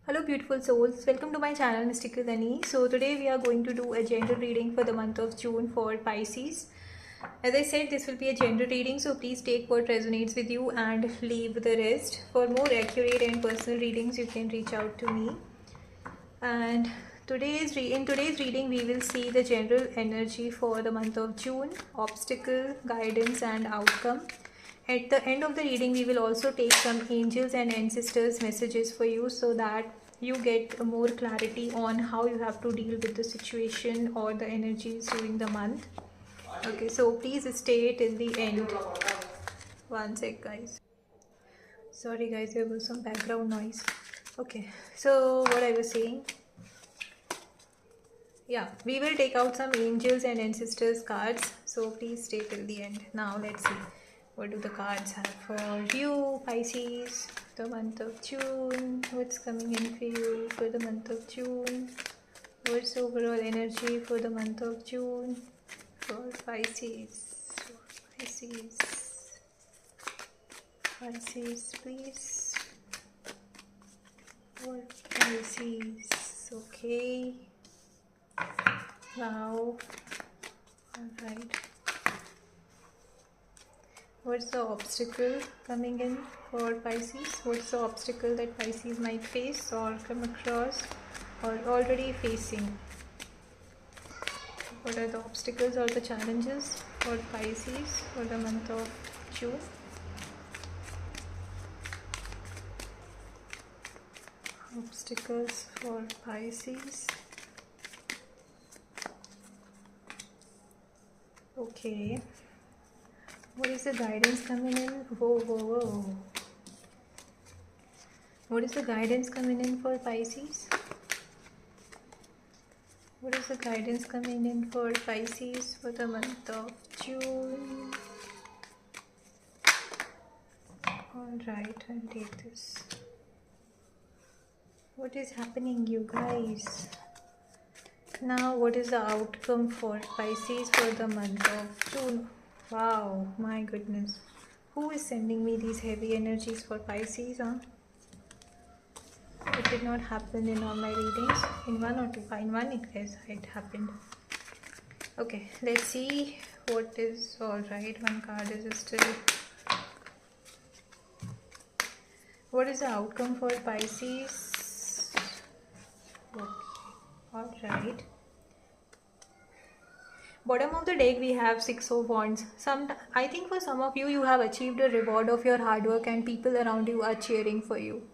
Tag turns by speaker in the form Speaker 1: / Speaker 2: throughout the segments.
Speaker 1: Hello beautiful souls, welcome to my channel Mystical Dani. So today we are going to do a general reading for the month of June for Pisces. As I said, this will be a general reading, so please take what resonates with you and leave the rest. For more accurate and personal readings, you can reach out to me. And in today's reading, we will see the general energy for the month of June, obstacle, guidance and outcome. At the end of the reading, we will also take some angels and ancestors messages for you so that you get more clarity on how you have to deal with the situation or the energies during the month. Okay, so please stay till the end. One sec, guys. Sorry guys, there was some background noise. Okay, so what I was saying, yeah, we will take out some angels and ancestors cards, so please stay till the end. Now let's see, what do the cards have for you, Pisces, the month of June? What's coming in for you for the month of June? What's the overall energy for the month of June for Pisces? Pisces, please. For Pisces, okay. Wow. Alright. What's the obstacle coming in for Pisces? What's the obstacle that Pisces might face or come across or already facing? What are the obstacles or the challenges for Pisces for the month of June? Obstacles for Pisces. Okay. What is the guidance coming in? Whoa. What is the guidance coming in for Pisces? What is the guidance coming in for Pisces for the month of June? Alright, I'll take this. What is happening, you guys? Now, what is the outcome for Pisces for the month of June? Wow, my goodness. Who is sending me these heavy energies for Pisces, huh? It did not happen in all my readings. In one or two, in one it happened. Okay, let's see what is alright. One card is still. What is the outcome for Pisces? Okay, alright. Bottom of the deck we have Six of Wands. I think for some of you, you have achieved a reward of your hard work and people around you are cheering for you.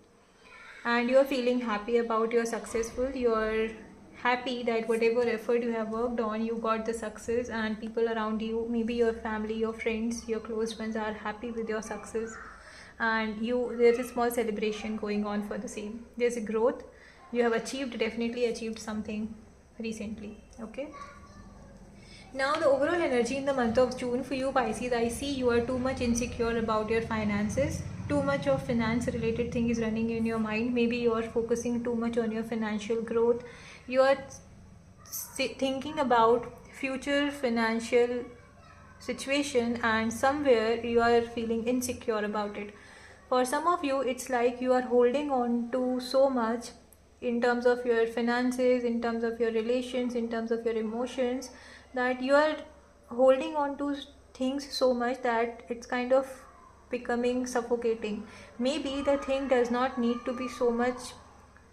Speaker 1: And you are feeling happy about your successful. You are happy that whatever effort you have worked on, you got the success, and people around you, maybe your family, your friends, your close ones are happy with your success. And there's a small celebration going on for the same. There's a growth. You have definitely achieved something recently. Okay. Now the overall energy in the month of June for you Pisces, I see you are too much insecure about your finances. Too much of finance related thing is running in your mind. Maybe you are focusing too much on your financial growth. You are thinking about future financial situation and somewhere you are feeling insecure about it. For some of you, it's like you are holding on to so much in terms of your finances, in terms of your relations, in terms of your emotions, that you are holding on to things so much that it's kind of becoming suffocating. Maybe the thing does not need to be so much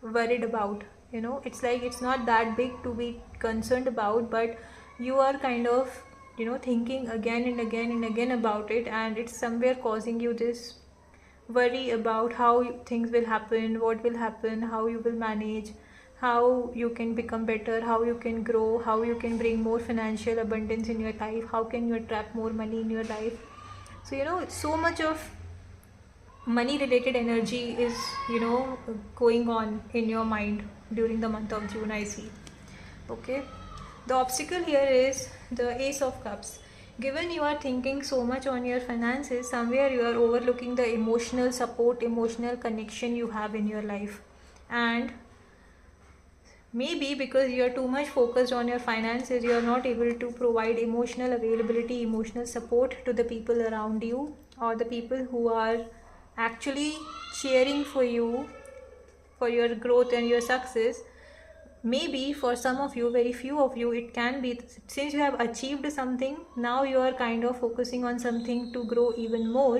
Speaker 1: worried about. It's like it's not that big to be concerned about, but you are kind of thinking again and again and again about it, and it's somewhere causing you this worry about how things will happen, what will happen, how you will manage, how you can become better, how you can grow, how you can bring more financial abundance in your life, how can you attract more money in your life. So so much of money related energy is going on in your mind during the month of June, I see. Okay, the obstacle here is the Ace of Cups. Given you are thinking so much on your finances, somewhere you are overlooking the emotional support, emotional connection you have in your life. And maybe because you are too much focused on your finances, you are not able to provide emotional availability, emotional support to the people around you, or the people who are actually cheering for you for your growth and your success. Maybe for some of you, very few of you, it can be since you have achieved something, now you are kind of focusing on something to grow even more,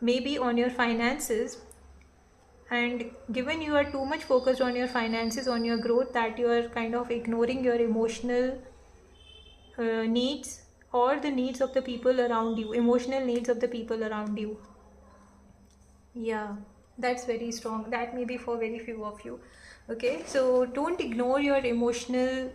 Speaker 1: maybe on your finances. And given you are too much focused on your finances, on your growth, that you are kind of ignoring your emotional needs, or the needs of the people around you, emotional needs of the people around you. Yeah, that's very strong. That may be for very few of you. Okay, so don't ignore your emotional,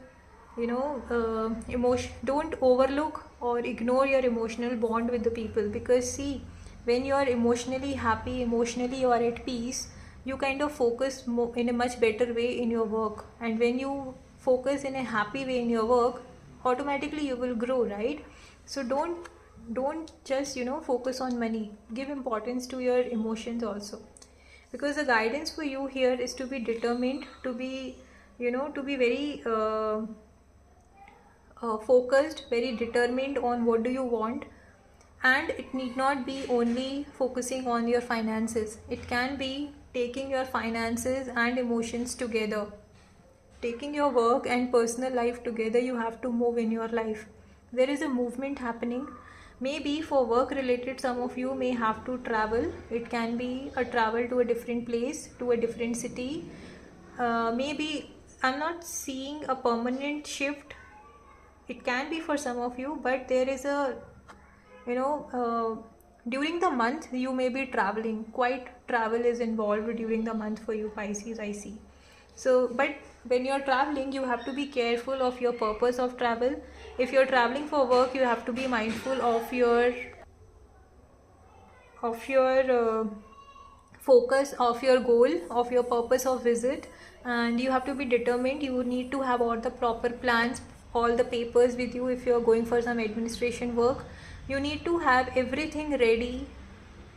Speaker 1: emotion. Don't overlook or ignore your emotional bond with the people, because see, when you are emotionally happy, emotionally you are at peace, you kind of focus in a much better way in your work. And when you focus in a happy way in your work, automatically you will grow, right? So don't just focus on money. Give importance to your emotions also, because the guidance for you here is to be determined, to be very focused, very determined on what do you want. And it need not be only focusing on your finances, it can be taking your finances and emotions together, taking your work and personal life together. You have to move in your life. There is a movement happening. Maybe for work related, some of you may have to travel. It can be a travel to a different place, to a different city. Maybe I'm not seeing a permanent shift. It can be for some of you, but there is a you know during the month you may be traveling. Quite travel is involved during the month for you, Pisces, I see. So but when you're traveling, you have to be careful of your purpose of travel. If you're traveling for work, you have to be mindful of your focus, of your goal, of your purpose of visit. And you have to be determined. You need to have all the proper plans, all the papers with you. If you're going for some administration work, you need to have everything ready,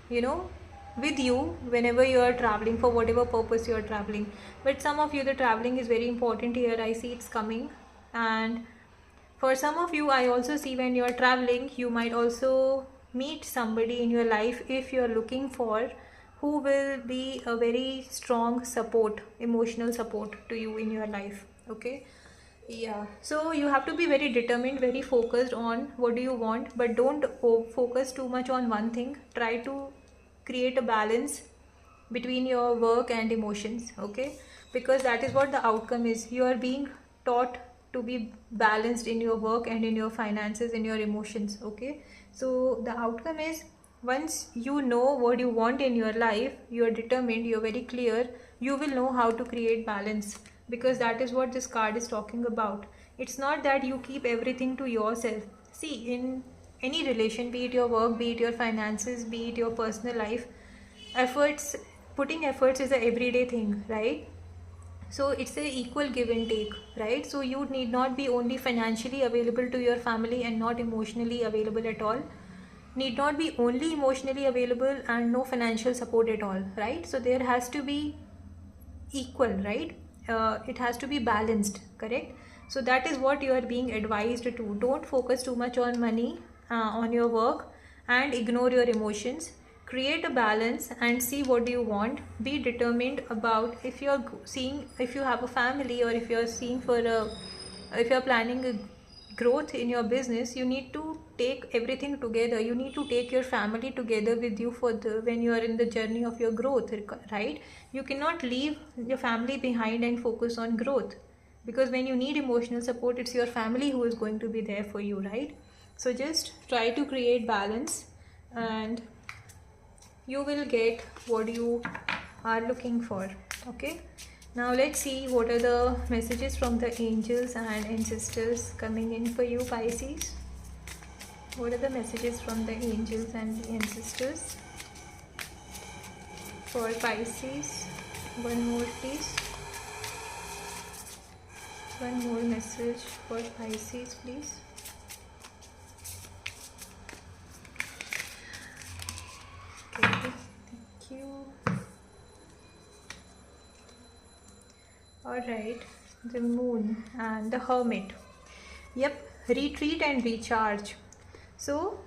Speaker 1: you know with you whenever you are traveling, for whatever purpose you are traveling. But some of you, the traveling is very important here. I see it's coming. And for some of you, I also see when you are traveling, you might also meet somebody in your life, if you are looking for, who will be a very strong support, emotional support to you in your life. Okay. Yeah, so you have to be very determined, very focused on what do you want, but don't focus too much on one thing. Try to create a balance between your work and emotions, okay? Because that is what the outcome is. You are being taught to be balanced in your work and in your finances, in your emotions, okay? So the outcome is, once you know what you want in your life, you are determined, you are very clear, you will know how to create balance, because that is what this card is talking about. It's not that you keep everything to yourself. See, in any relation, be it your work, be it your finances, be it your personal life, efforts, putting efforts is a everyday thing, right? So it's a equal give and take, right? So you need not be only financially available to your family and not emotionally available at all. Need not be only emotionally available and no financial support at all, right? So there has to be equal, right? It has to be balanced, correct? So that is what you are being advised to. Don't focus too much on money, on your work, and ignore your emotions. Create a balance and see what do you want. Be determined about, if you're seeing, if you have a family, or if you're seeing for a, if you're planning a growth in your business, you need to take everything together. You need to take your family together with you for the, when you are in the journey of your growth, right? You cannot leave your family behind and focus on growth, because when you need emotional support, it's your family who is going to be there for you, right? So just try to create balance, and you will get what you are looking for. Okay, now let's see what are the messages from the angels and ancestors coming in for you, Pisces. What are the messages from the angels and the ancestors for Pisces? One more please. One more message for Pisces, please. Okay, thank you. Alright, the moon and the hermit. Yep, retreat and recharge. So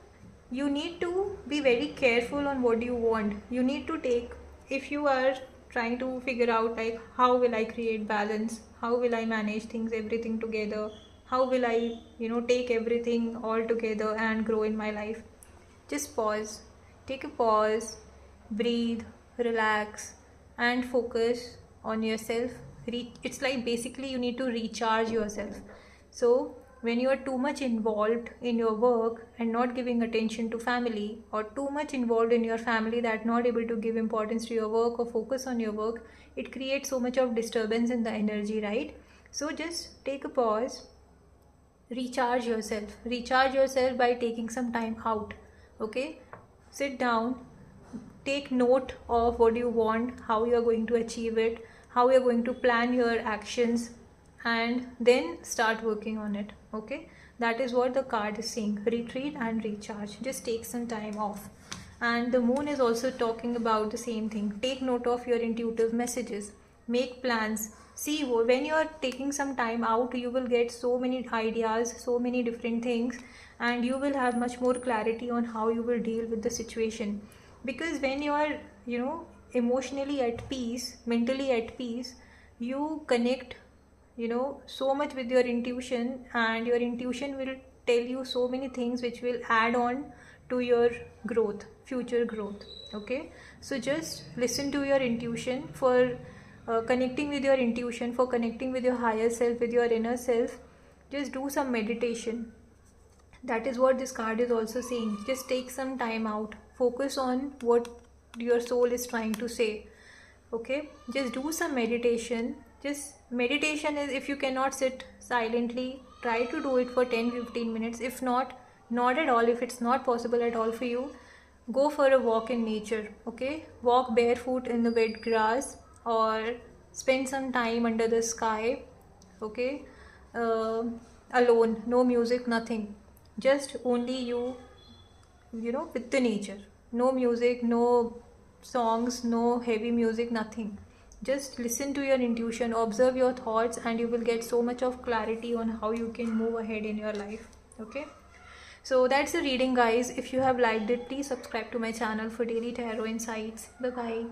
Speaker 1: you need to be very careful on what you want. You need to take, if you are trying to figure out like how will I create balance, how will I manage things, everything together, how will I, take everything all together and grow in my life. Just pause, take a pause, breathe, relax, and focus on yourself. It's like basically you need to recharge yourself. So, when you are too much involved in your work and not giving attention to family, or too much involved in your family that not able to give importance to your work or focus on your work, it creates so much of disturbance in the energy, right? So, just take a pause, recharge yourself by taking some time out. Okay, sit down, take note of what you want, how you are going to achieve it, how you are going to plan your actions, and then start working on it. Okay, that is what the card is saying. Retreat and recharge, just take some time off. And the moon is also talking about the same thing. Take note of your intuitive messages, make plans. See, when you are taking some time out, you will get so many ideas, so many different things, and you will have much more clarity on how you will deal with the situation. Because when you are, emotionally at peace, mentally at peace, you connect, so much with your intuition, and your intuition will tell you so many things which will add on to your growth, future growth. Okay, so just listen to your intuition. For connecting with your intuition, for connecting with your higher self, with your inner self, just do some meditation. That is what this card is also saying. Just take some time out, focus on what your soul is trying to say. Okay, just do some meditation. Just meditation is, if you cannot sit silently, try to do it for 10-15 minutes. If not at all, if it's not possible at all for you, go for a walk in nature. Okay, walk barefoot in the wet grass, or spend some time under the sky. Okay, uh, alone, no music, nothing, just only you, with the nature. No music, no songs, no heavy music, nothing. Just listen to your intuition, observe your thoughts, and you will get so much of clarity on how you can move ahead in your life. Okay, so that's the reading, guys. If you have liked it, please subscribe to my channel for daily tarot insights. Bye bye.